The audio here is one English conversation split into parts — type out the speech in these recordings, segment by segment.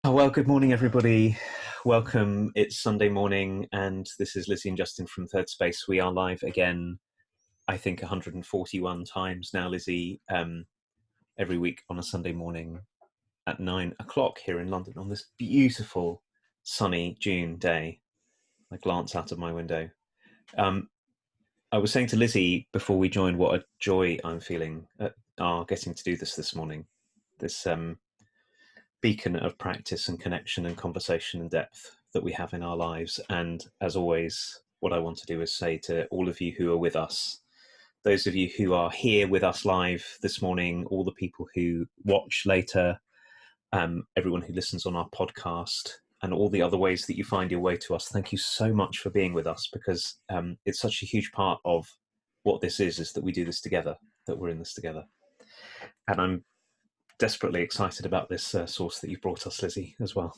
Well, good morning, everybody. Welcome. It's Sunday morning, and this is Lizzie and Justin from Thirdspace. We are live again, I think 141 times now, Lizzie, every week on a Sunday morning at 9 o'clock here in London on this beautiful, sunny June day. I glance out of my window. I was saying to Lizzie before we joined what a joy I'm feeling at our getting to do this morning. This beacon of practice and connection and conversation and depth that we have in our lives. And as always, what I want to do is say to all of you who are with us, those of you who are here with us live this morning, all the people who watch later, everyone who listens on our podcast, and all the other ways that you find your way to us, thank you so much for being with us, because it's such a huge part of what this is that we do this together, that we're in this together. And I'm desperately excited about this source that you've brought us, Lizzie, as well.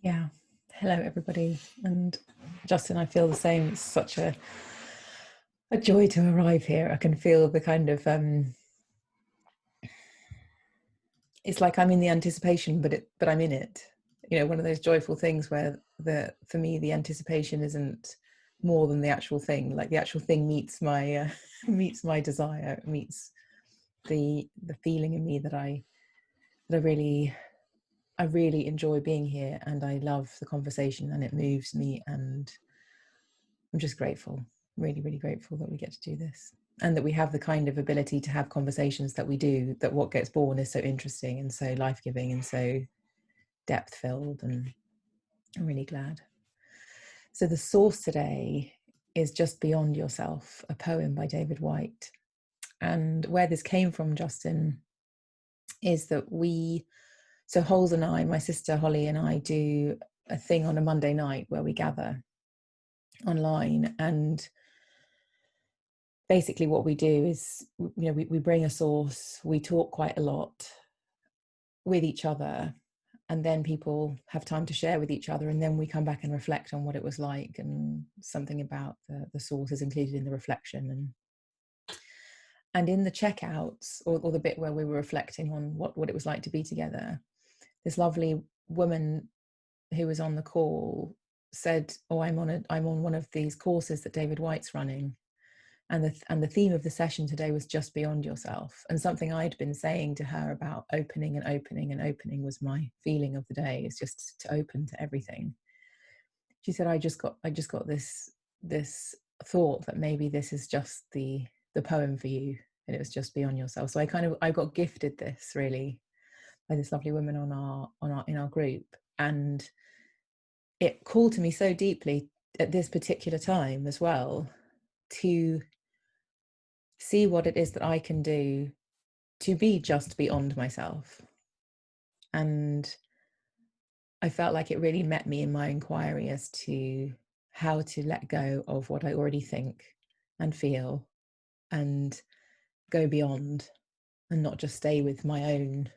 Yeah. Hello, everybody. And Justin, I feel the same. It's such a joy to arrive here. I can feel the kind of, it's like I'm in the anticipation, but I'm in it. You know, one of those joyful things where for me, the anticipation isn't more than the actual thing. Like the actual thing meets my, meets my desire, meets the feeling in me that I really enjoy being here, and I love the conversation, and it moves me, and I'm just grateful, really, really grateful that we get to do this, and that we have the kind of ability to have conversations that we do, that what gets born is so interesting and so life-giving and so depth-filled, and I'm really glad. So the source today is Just Beyond Yourself, a poem by David Whyte. And where this came from, Justin, is that so Holes and I, my sister Holly and I, do a thing on a Monday night where we gather online, and basically what we do is, you know, we bring a source, we talk quite a lot with each other, and then people have time to share with each other, and then we come back and reflect on what it was like, and something about the source is included in the reflection. And in the checkouts, or the bit where we were reflecting on what it was like to be together, this lovely woman who was on the call said, "Oh, I'm on one of these courses that David Whyte's running, and the theme of the session today was just beyond yourself." And something I'd been saying to her about opening and opening and opening was my feeling of the day, is just to open to everything. She said, I just got this thought that maybe this is just the poem for you, and it was just beyond yourself. So I got gifted this, really, by this lovely woman in our group, and it called to me so deeply at this particular time as well, to see what it is that I can do to be just beyond myself. And I felt like it really met me in my inquiry as to how to let go of what I already think and feel, and go beyond, and not just stay with my own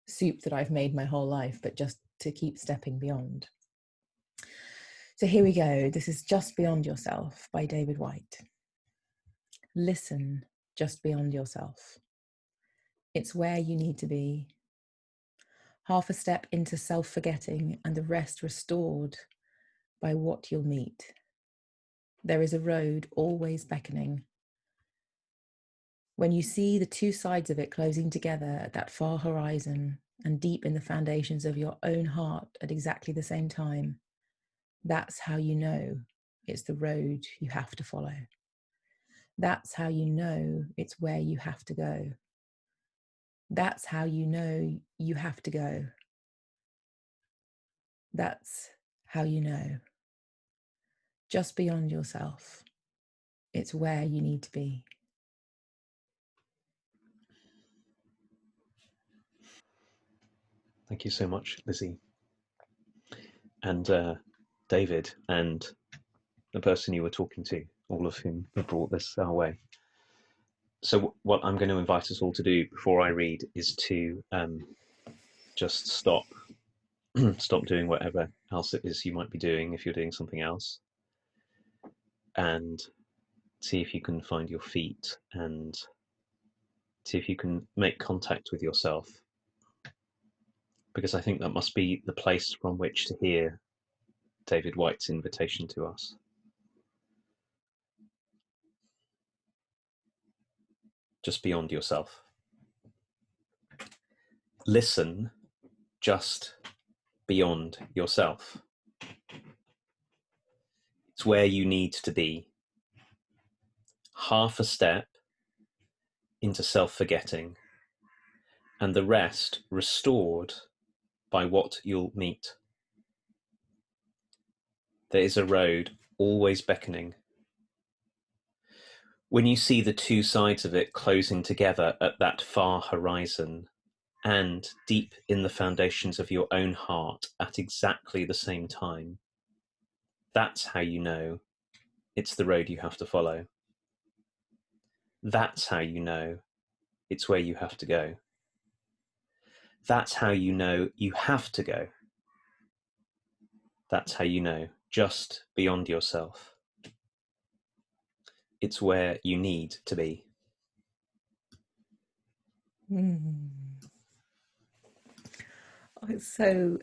soup that I've made my whole life, but just to keep stepping beyond. So here we go. This is Just Beyond Yourself by David Whyte. Listen just beyond yourself. It's where you need to be. Half a step into self-forgetting, and the rest restored by what you'll meet. There is a road always beckoning. When you see the two sides of it closing together at that far horizon, and deep in the foundations of your own heart at exactly the same time, that's how you know it's the road you have to follow. That's how you know it's where you have to go. That's how you know you have to go. That's how you know. Just beyond yourself. It's where you need to be. Thank you so much, Lizzie. And David, and the person you were talking to, all of whom have brought this our way. So what I'm going to invite us all to do before I read is to just stop doing whatever else it is you might be doing, if you're doing something else, and see if you can find your feet, and see if you can make contact with yourself, because I think that must be the place from which to hear David Whyte's invitation to us. Just beyond yourself. Listen just beyond yourself. It's where you need to be. Half a step into self-forgetting, and the rest restored by what you'll meet. There is a road always beckoning. When you see the two sides of it closing together at that far horizon, and deep in the foundations of your own heart at exactly the same time, that's how you know it's the road you have to follow. That's how you know it's where you have to go. That's how you know you have to go. That's how you know just beyond yourself. It's where you need to be. Oh, it's so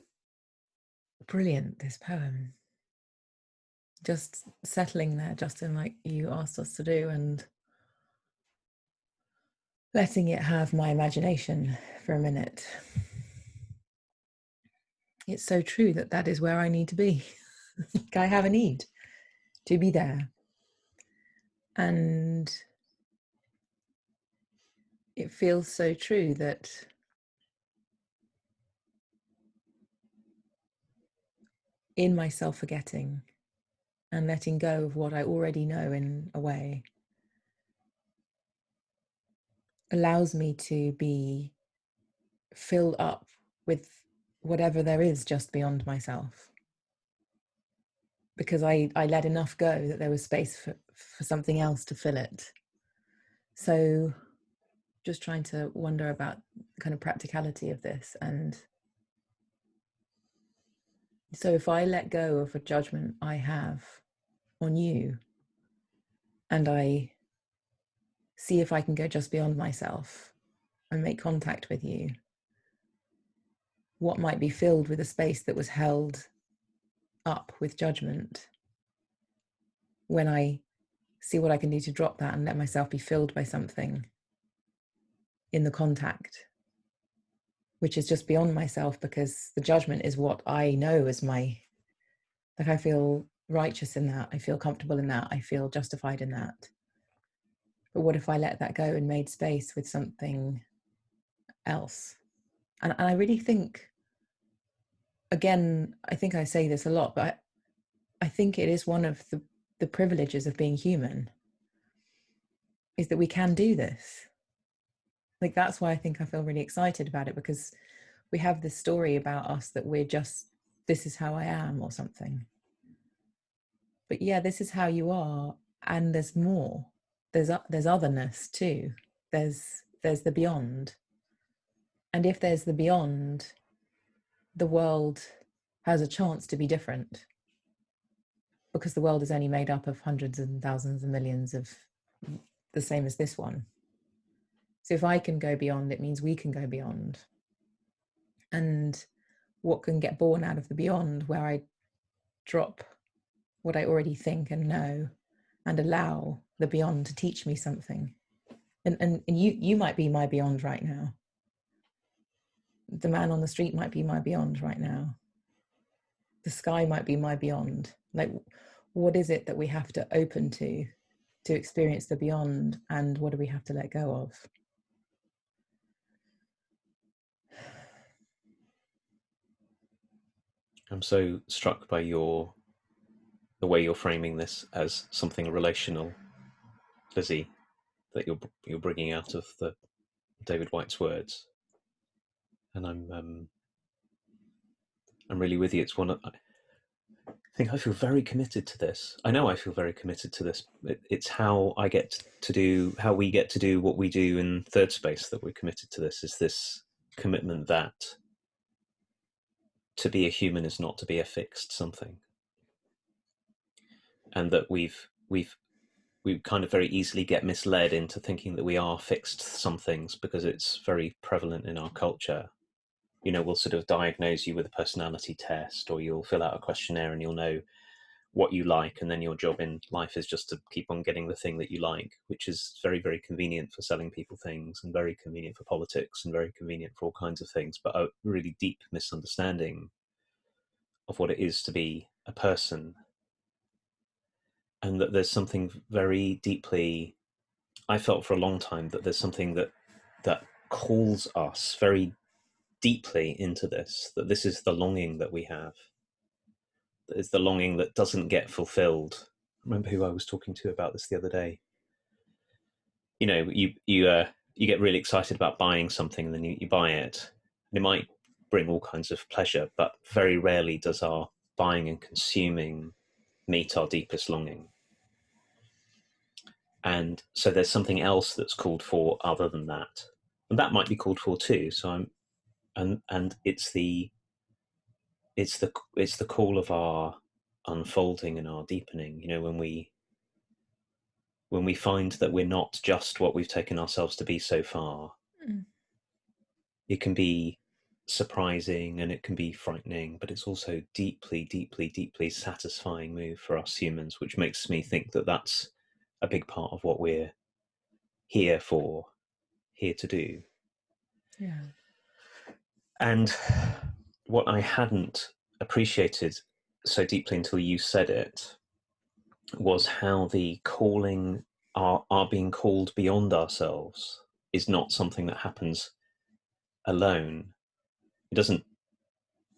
brilliant, this poem. Just settling there, Justin, like you asked us to do, and letting it have my imagination for a minute. It's so true that that is where I need to be. I have a need to be there. And it feels so true that in my self-forgetting and letting go of what I already know in a way allows me to be filled up with whatever there is just beyond myself. Because I let enough go that there was space for something else to fill it. So just trying to wonder about the kind of practicality of this. And so if I let go of a judgment I have on you, and I see if I can go just beyond myself and make contact with you, what might be filled with a space that was held up with judgment, when I see what I can do to drop that and let myself be filled by something in the contact, which is just beyond myself, because the judgment is what I know as my, like, I feel righteous in that, I feel comfortable in that, I feel justified in that. But what if I let that go and made space with something else? And I really think, again, I think I say this a lot, but I think it is one of the privileges of being human, is that we can do this. Like, that's why I think I feel really excited about it, because we have this story about us that we're just, this is how I am or something. But yeah, this is how you are, and there's more. There's otherness too. There's the beyond. And if there's the beyond, the world has a chance to be different, because the world is only made up of hundreds and thousands and millions of the same as this one. So if I can go beyond, it means we can go beyond. And what can get born out of the beyond, where I drop what I already think and know and allow the beyond to teach me something. And you might be my beyond right now. The man on the street might be my beyond right now. The sky might be my beyond. Like, what is it that we have to open to experience the beyond, and what do we have to let go of? I'm so struck by the way you're framing this as something relational, Lizzie, that you're bringing out of the David Whyte's words, and I'm really with you. It's one of, I think I feel very committed to this. I know I feel very committed to this. It's how I get to do, how we get to do what we do in Thirdspace, that we're committed to this. Is this commitment that to be a human is not to be a fixed something, and that we kind of very easily get misled into thinking that we are fixed some things, because it's very prevalent in our culture. we'll sort of diagnose you with a personality test, or you'll fill out a questionnaire and you'll know what you like, and then your job in life is just to keep on getting the thing that you like, which is very, very convenient for selling people things, and very convenient for politics, and very convenient for all kinds of things, but a really deep misunderstanding of what it is to be a person. And that there's something very deeply, I felt for a long time that there's something that calls us very deeply into this, that this is the longing that we have. That is the longing that doesn't get fulfilled. I remember who I was talking to about this the other day. You get really excited about buying something, and then you buy it. And it might bring all kinds of pleasure, but very rarely does our buying and consuming meet our deepest longing. And so there's something else that's called for other than that, and that might be called for too. And it's the call of our unfolding and our deepening. When we find that we're not just what we've taken ourselves to be so far, it can be surprising and it can be frightening, but it's also deeply, deeply, deeply satisfying move for us humans, which makes me think that that's a big part of what we're here to do. Yeah. And what I hadn't appreciated so deeply until you said it was how the calling, our being called beyond ourselves, is not something that happens alone. It doesn't,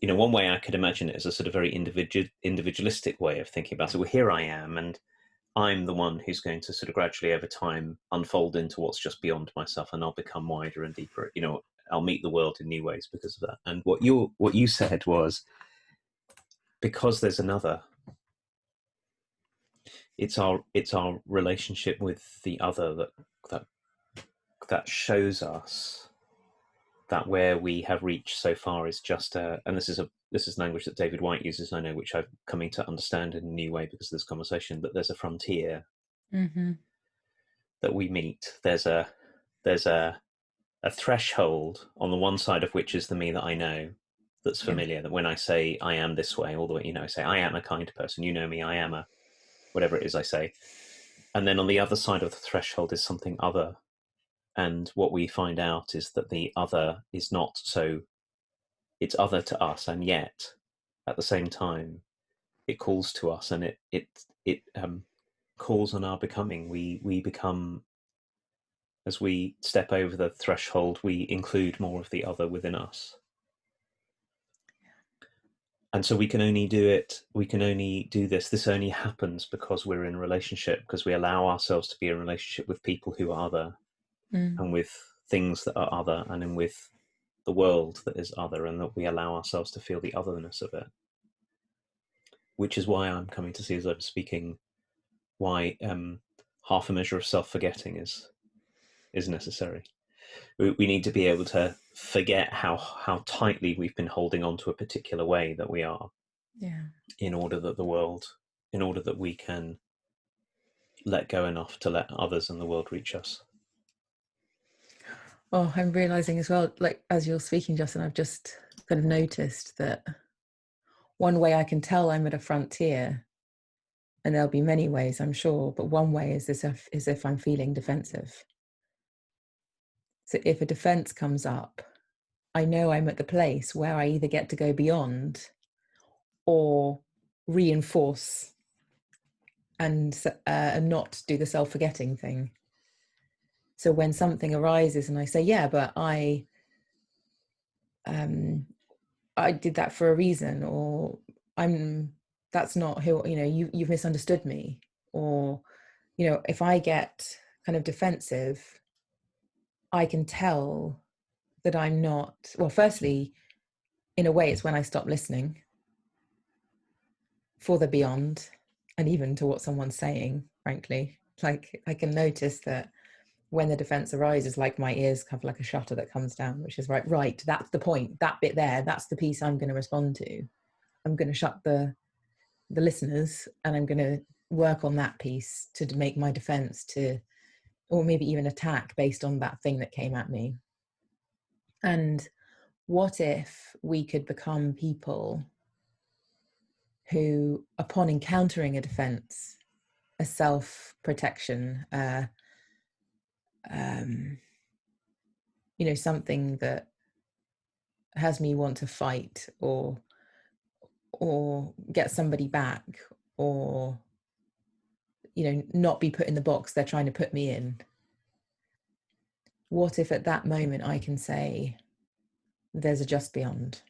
one way I could imagine it is a sort of very individualistic way of thinking about it. Well, here I am, and I'm the one who's going to sort of gradually over time unfold into what's just beyond myself, and I'll become wider and deeper. I'll meet the world in new ways because of that. And what you said was, because there's another, it's our relationship with the other that shows us that where we have reached so far is just and this is language that David White uses, I know, which I'm coming to understand in a new way because of this conversation, that there's a frontier that we meet. There's a threshold on the one side of which is the me that I know, that's familiar, that when I say I am this way, all the way, I say I am a kind person, me, I am a whatever it is I say. And then on the other side of the threshold is something other. And what we find out is that the other is not so, it's other to us, and yet at the same time it calls to us, and it calls on our becoming. We become, as we step over the threshold, we include more of the other within us. And so we can only do this only happens because we're in a relationship, because we allow ourselves to be in a relationship with people who are other, and with things that are other, and with the world that is other, and that we allow ourselves to feel the otherness of it. Which is why I'm coming to see, as I'm speaking, why half a measure of self-forgetting is necessary. We need to be able to forget how tightly we've been holding on to a particular way that we are, in order that we can let go enough to let others and the world reach us. Oh, I'm realizing as well, like as you're speaking, Justin, I've just kind of noticed that one way I can tell I'm at a frontier, and there'll be many ways, I'm sure, but one way is if I'm feeling defensive. So if a defense comes up, I know I'm at the place where I either get to go beyond or reinforce and not do the self-forgetting thing. So when something arises and I say, yeah, but I did that for a reason, or that's not who, you've misunderstood me. Or, if I get kind of defensive, I can tell that I'm not, well, firstly, in a way, it's when I stop listening for the beyond, and even to what someone's saying, frankly. Like I can notice that when the defense arises, like my ears have like a shutter that comes down, which is right, that's the point, that bit there, that's the piece I'm going to respond to. I'm going to shut the listeners, and I'm going to work on that piece to make my defense or maybe even attack based on that thing that came at me. And what if we could become people who, upon encountering a defense, a self-protection, something that has me want to fight or get somebody back, or not be put in the box they're trying to put me in. What if at that moment I can say, there's a just beyond?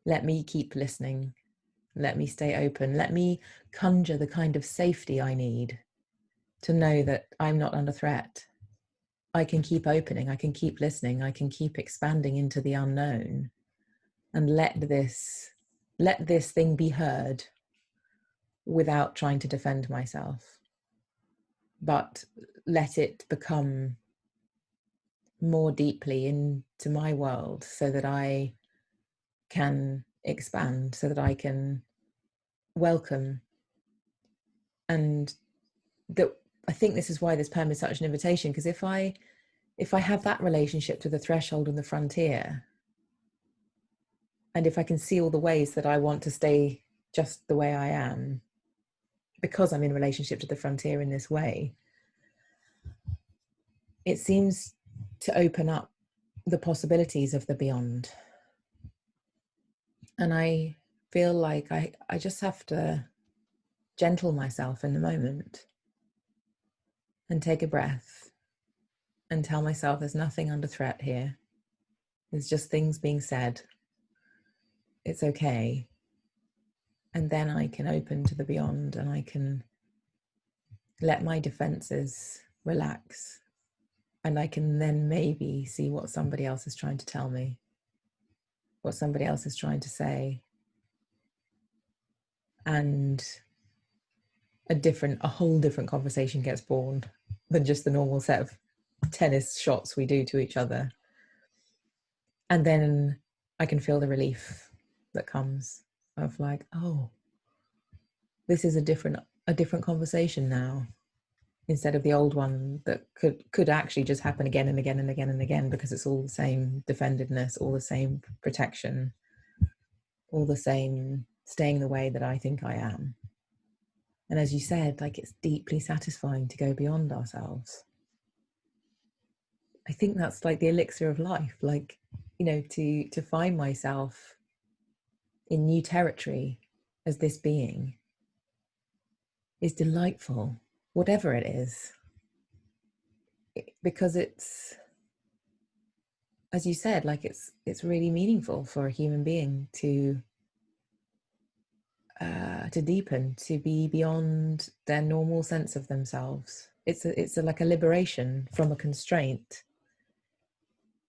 Let me keep listening. Let me stay open. Let me conjure the kind of safety I need to know that I'm not under threat. I can keep opening. I can keep listening. I can keep expanding into the unknown, and let this thing be heard without trying to defend myself, but let it become more deeply into my world so that I can expand, so that I can welcome. And that, I think this is why this poem is such an invitation, because if I have that relationship to the threshold and the frontier, and if I can see all the ways that I want to stay just the way I am, because I'm in relationship to the frontier in this way, it seems to open up the possibilities of the beyond. And I feel like I just have to gentle myself in the moment and take a breath and tell myself there's nothing under threat here. There's just things being said. It's okay. And then I can open to the beyond, and I can let my defenses relax. And I can then maybe see what somebody else is trying to tell me, what somebody else is trying to say. And a whole different conversation gets born than just the normal set of tennis shots we do to each other. And then I can feel the relief that comes of like, oh, this is a different conversation now, instead of the old one that could actually just happen again and again and again and again, because it's all the same defendedness, all the same protection, all the same staying the way that I think I am. And as you said, like, it's deeply satisfying to go beyond ourselves. I think that's like the elixir of life, like, to find myself in new territory as this being is delightful, whatever it is, because it's, as you said, like, it's really meaningful for a human being to deepen, to be beyond their normal sense of themselves. It's like a liberation from a constraint,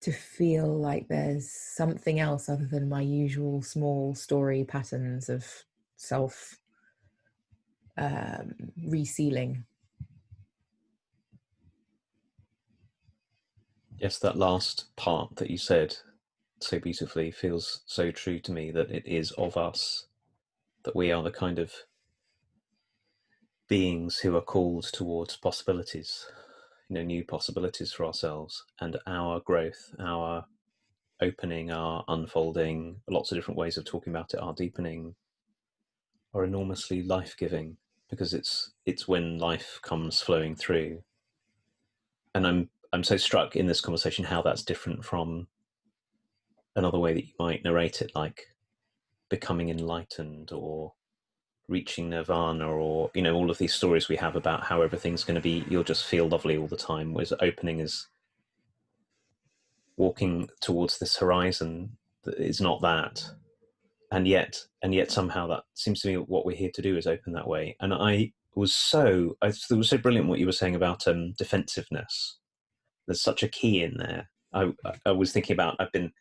to feel like there's something else other than my usual small story patterns of self resealing. Yes, that last part that you said so beautifully feels so true to me, that it is of us, that we are the kind of beings who are called towards possibilities, new possibilities for ourselves, and our growth, our opening, our unfolding, lots of different ways of talking about it, our deepening, are enormously life-giving, because it's when life comes flowing through. And I'm so struck in this conversation how that's different from another way that you might narrate it, like becoming enlightened or reaching nirvana, or all of these stories we have about how everything's going to be, you'll just feel lovely all the time, whereas opening is walking towards this horizon that is not that. And yet somehow that seems to me what we're here to do, is open that way. And I thought it was so brilliant what you were saying about defensiveness. There's such a key in there. I was thinking about, I've been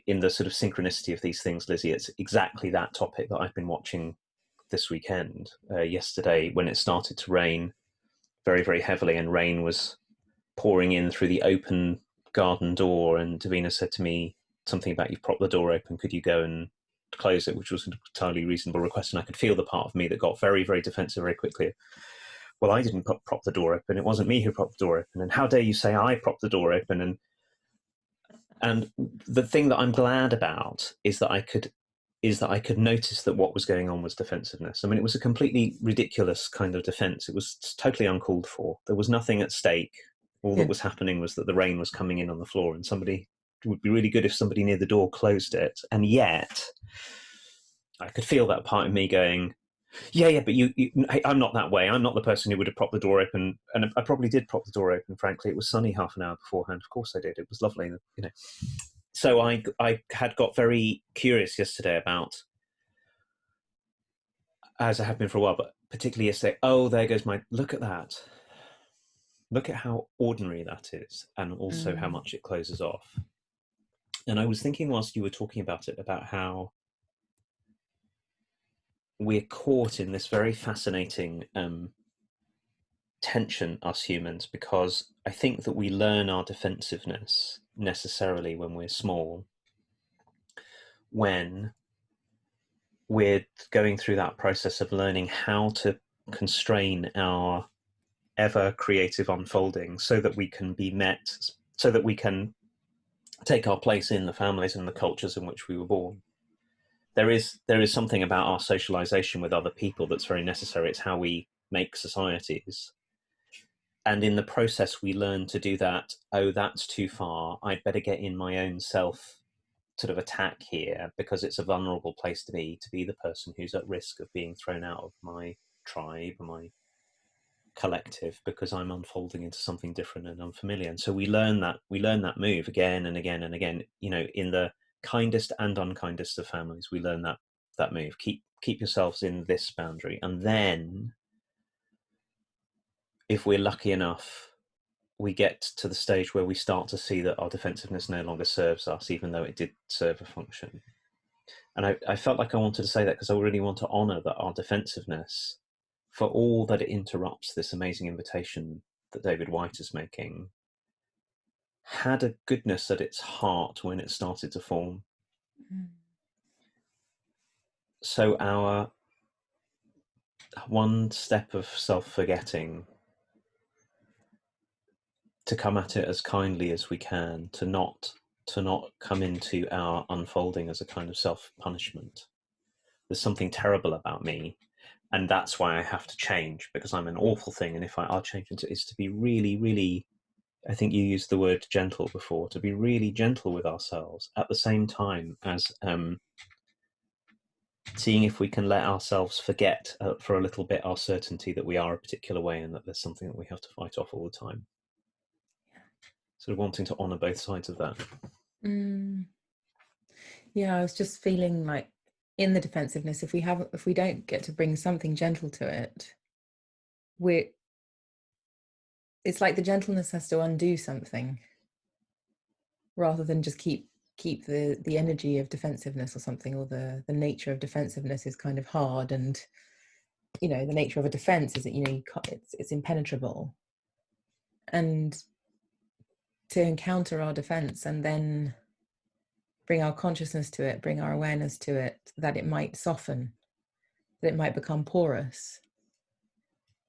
in the sort of synchronicity of these things, Lizzie. It's exactly that topic that I've been watching this weekend. Yesterday, when it started to rain very, very heavily, and rain was pouring in through the open garden door, and Davina said to me something about, "You've propped the door open, could you go and close it?" which was an entirely reasonable request. And I could feel the part of me that got very, very defensive very quickly. Well, I didn't prop the door open. It wasn't me who propped the door open. And how dare you say I propped the door open? And And the thing that I'm glad about is that I could notice that what was going on was defensiveness. I mean, it was a completely ridiculous kind of defense. It was totally uncalled for. There was nothing at stake. All that Yeah. was happening was that the rain was coming in on the floor, and somebody, it would be really good if somebody near the door closed it. And yet I could feel that part of me going, yeah, but hey, I'm not that way. I'm not the person who would have propped the door open. And I probably did prop the door open, frankly. It was sunny half an hour beforehand. Of course I did. It was lovely, you know. So I had got very curious yesterday about, as I have been for a while, but particularly yesterday, oh, there goes look at that. Look at how ordinary that is, and also how much it closes off. And I was thinking whilst you were talking about it, about how we're caught in this very fascinating tension, us humans, because I think that we learn our defensiveness necessarily when we're small, when we're going through that process of learning how to constrain our ever creative unfolding so that we can be met, so that we can take our place in the families and the cultures in which we were born. There is something about our socialization with other people that's very necessary. It's how we make societies. And in the process, we learn to do that. Oh, that's too far. I'd better get in my own self sort of attack here, because it's a vulnerable place to be the person who's at risk of being thrown out of my tribe, my collective, because I'm unfolding into something different and unfamiliar. And so we learn that move again and again and again, you know, in the kindest and unkindest of families. We learn that move, keep yourselves in this boundary. And then if we're lucky enough, we get to the stage where we start to see that our defensiveness no longer serves us, even though it did serve a function. And I felt like I wanted to say that because I really want to honor that our defensiveness, for all that it interrupts this amazing invitation that David White is making, had a goodness at its heart when it started to form. So our one step of self-forgetting, to come at it as kindly as we can, to not come into our unfolding as a kind of self-punishment. There's something terrible about me, and that's why I have to change, because I'm an awful thing. And if I'll change into, is to be really, really, I think you used the word gentle before, to be really gentle with ourselves at the same time as seeing if we can let ourselves forget for a little bit our certainty that we are a particular way and that there's something that we have to fight off all the time. Sort of wanting to honor both sides of that. Yeah, I was just feeling like in the defensiveness, if we don't get to bring something gentle to it, it's like the gentleness has to undo something rather than just keep the energy of defensiveness or something, or the nature of defensiveness is kind of hard. And you know, the nature of a defense is that, you know, it's impenetrable. And to encounter our defense and then bring our consciousness to it, bring our awareness to it, that it might soften, that it might become porous,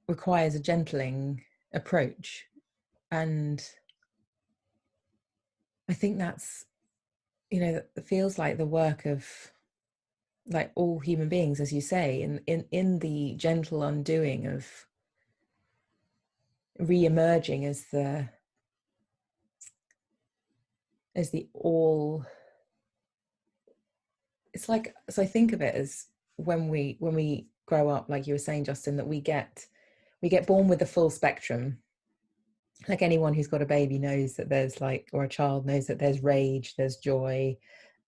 requires a gentling approach. And I think that's, you know, it feels like the work of like all human beings, as you say, in the gentle undoing of re-emerging as the all. It's like, so I think of it as when we grow up, like you were saying, Justin, that we get born with the full spectrum. Like anyone who's got a baby knows that there's like, or a child knows that there's rage, there's joy,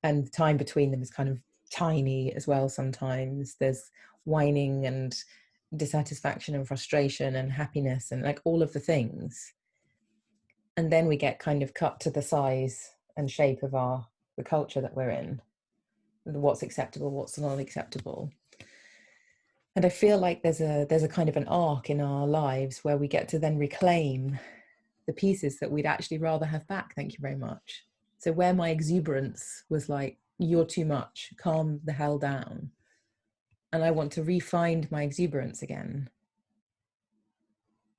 and the time between them is kind of tiny as well. Sometimes there's whining and dissatisfaction and frustration and happiness and like all of the things. And then we get kind of cut to the size and shape of the culture that we're in, what's acceptable, what's not acceptable. And I feel like there's a kind of an arc in our lives where we get to then reclaim the pieces that we'd actually rather have back. Thank you very much. So where my exuberance was like, you're too much, calm the hell down, and I want to re-find my exuberance again,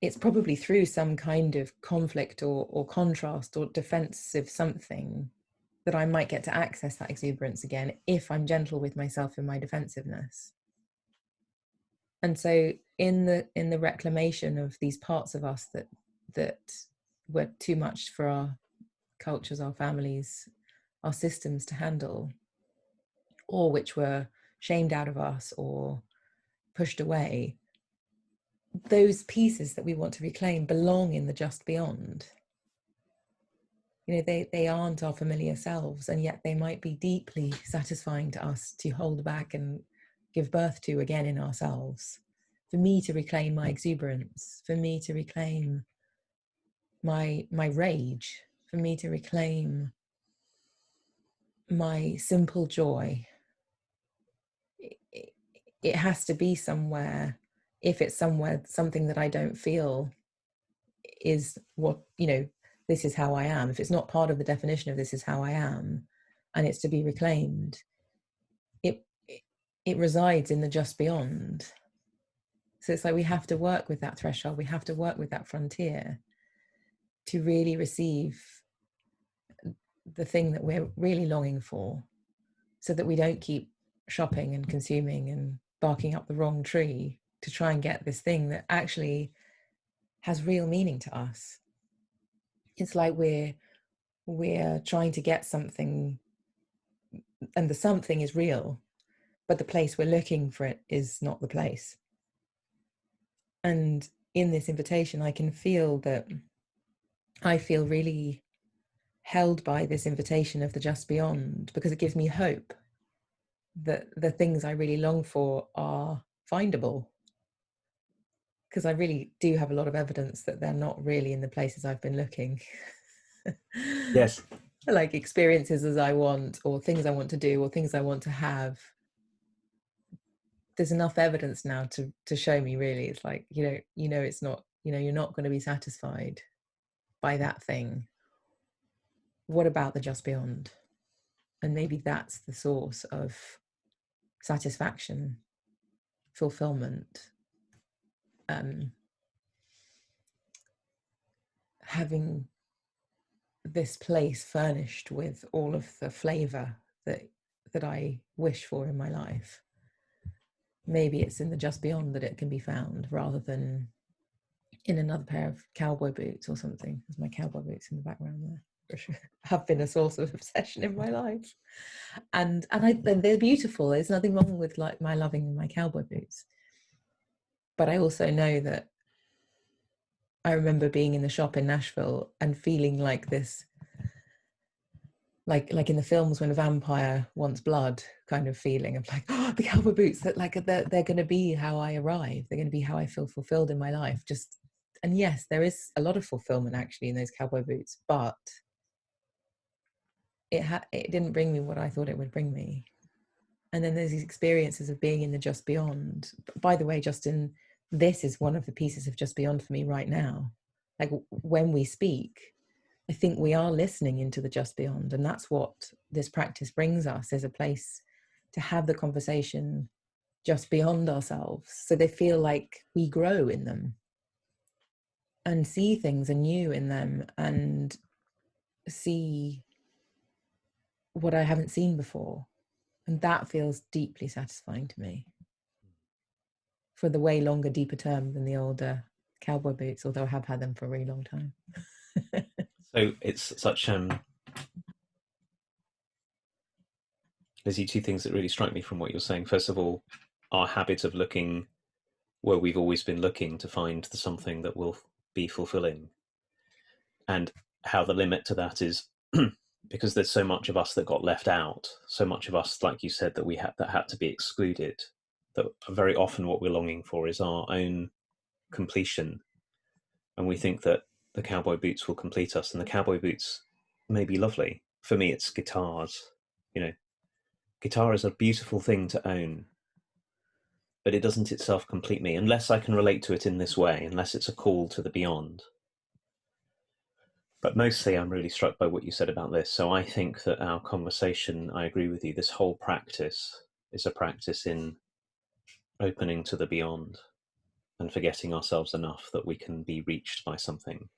it's probably through some kind of conflict or contrast or defensive something that I might get to access that exuberance again if I'm gentle with myself in my defensiveness. And so in the reclamation of these parts of us that were too much for our cultures, our families, our systems to handle, or which were shamed out of us or pushed away, those pieces that we want to reclaim belong in the just beyond. You know, they aren't our familiar selves, and yet they might be deeply satisfying to us to hold back and give birth to again in ourselves. For me to reclaim my exuberance, for me to reclaim my rage, for me to reclaim my simple joy. It has to be somewhere. If it's somewhere, something that I don't feel is what, you know, this is how I am. If it's not part of the definition of this is how I am, and it's to be reclaimed, it resides in the just beyond. So it's like we have to work with that threshold. We have to work with that frontier to really receive the thing that we're really longing for, so that we don't keep shopping and consuming and barking up the wrong tree to try and get this thing that actually has real meaning to us. It's like we're trying to get something, and the something is real, but the place we're looking for it is not the place. And in this invitation, I can feel that I feel really held by this invitation of the just beyond, because it gives me hope that the things I really long for are findable. Because I really do have a lot of evidence that they're not really in the places I've been looking. Yes. Like experiences as I want, or things I want to do, or things I want to have. There's enough evidence now to show me, really. It's like, it's not, you're not going to be satisfied by that thing. What about the just beyond? And maybe that's the source of satisfaction, fulfillment, having this place furnished with all of the flavor that I wish for in my life. Maybe it's in the just beyond that it can be found, rather than in another pair of cowboy boots or something. There's my cowboy boots in the background there, which have been a source of obsession in my life. And they're beautiful. There's nothing wrong with like my loving my cowboy boots. But I also know that I remember being in the shop in Nashville and feeling like this, like in the films when a vampire wants blood kind of feeling of like, oh, the cowboy boots, that like they're going to be how I arrive. They're going to be how I feel fulfilled in my life. And yes, there is a lot of fulfillment actually in those cowboy boots, but it didn't bring me what I thought it would bring me. And then there's these experiences of being in the just beyond. By the way, Justin, this is one of the pieces of just beyond for me right now. Like when we speak, I think we are listening into the just beyond. And that's what this practice brings us, is a place to have the conversation just beyond ourselves. So they feel like we grow in them and see things anew in them and see what I haven't seen before. And that feels deeply satisfying to me, for the way longer, deeper term than the older cowboy boots, although I have had them for a really long time. So it's such Lizzie, two things that really strike me from what you're saying. First of all, our habit of looking where we've always been looking to find the something that will be fulfilling, and how the limit to that is because there's so much of us that got left out, so much of us, like you said, that had to be excluded, that very often what we're longing for is our own completion, and we think that the cowboy boots will complete us, and the cowboy boots may be lovely. For me, it's guitars. Guitar is a beautiful thing to own, but it doesn't itself complete me unless I can relate to it in this way, unless it's a call to the beyond. But mostly I'm really struck by what you said about this. So I think that our conversation, I agree with you, this whole practice is a practice in opening to the beyond and forgetting ourselves enough that we can be reached by something.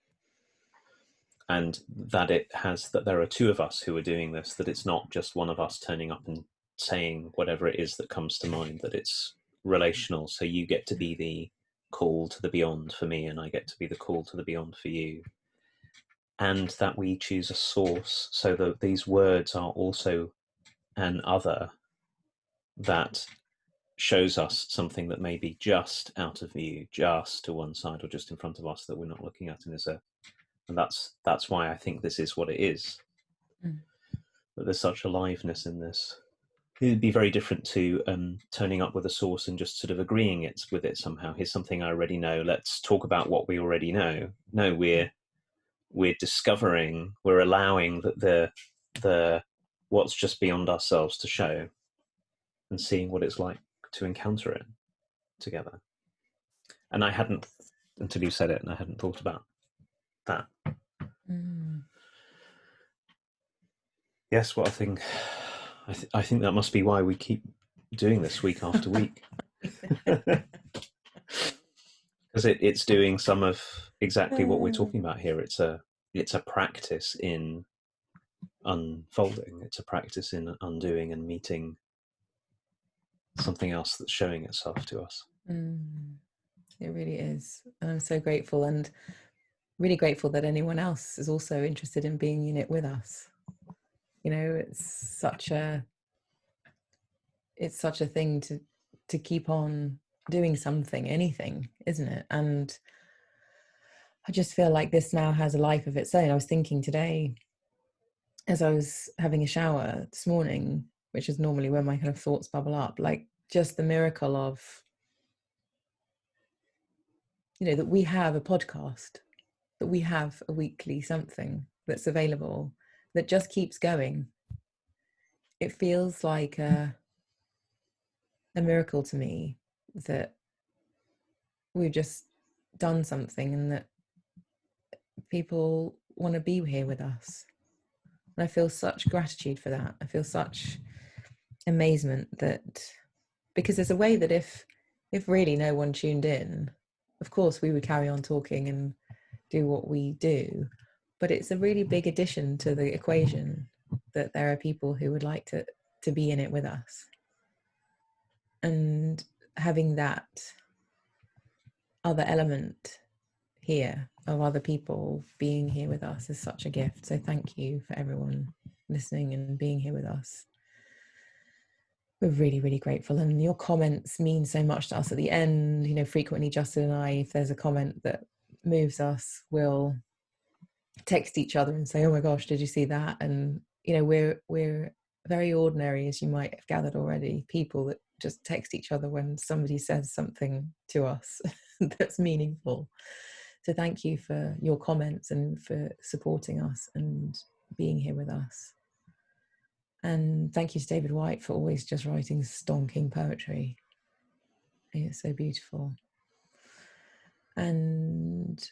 and that there are two of us who are doing this, that it's not just one of us turning up and saying whatever it is that comes to mind, that it's relational. So you get to be the call to the beyond for me, and I get to be the call to the beyond for you. And that we choose a source, so that these words are also an other that shows us something that may be just out of view, just to one side or just in front of us, that we're not looking at in this earth. And that's why I think this is what it is. But there's such aliveness in this. It'd be very different to turning up with a source and just sort of agreeing with it somehow. Here's something I already know. Let's talk about what we already know. No, we're discovering, we're allowing that the what's just beyond ourselves to show, and seeing what it's like to encounter it together. And I hadn't, until you said it, and I hadn't thought about that. Yes, what I think. I think that must be why we keep doing this week after week, because it's doing some of exactly what we're talking about here. It's a practice in unfolding. It's a practice in undoing and meeting something else that's showing itself to us. It really is, and I'm so grateful, and really grateful that anyone else is also interested in being in it with us. You know, it's such a thing to keep on doing something, anything, isn't it? And I just feel like this now has a life of its own. I was thinking today, as I was having a shower this morning, which is normally where my kind of thoughts bubble up, like just the miracle of, you know, that we have a podcast, that we have a weekly something that's available, that just keeps going. It feels like a miracle to me that we've just done something and that people want to be here with us. And I feel such gratitude for that. I feel such amazement that, because there's a way that if really no one tuned in, of course we would carry on talking and do what we do, but it's a really big addition to the equation that there are people who would like to be in it with us. And having that other element here of other people being here with us is such a gift. So thank you for everyone listening and being here with us. We're really, really grateful. And your comments mean so much to us at the end. You know, frequently Justin and I, if there's a comment that moves us, we'll text each other and say, oh my gosh, did you see that? And, you know, we're very ordinary, as you might have gathered already, people that just text each other when somebody says something to us that's meaningful. So thank you for your comments and for supporting us and being here with us. And thank you to David White for always just writing stonking poetry. It's so beautiful. And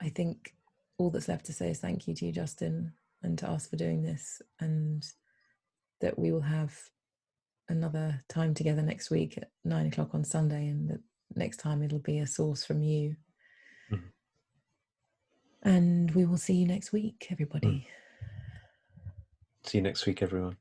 I think all that's left to say is thank you to you, Justin, and to us for doing this, and that we will have another time together next week at 9:00 on Sunday, and that next time it'll be a source from you. And we will see you next week, everybody. See you next week, everyone.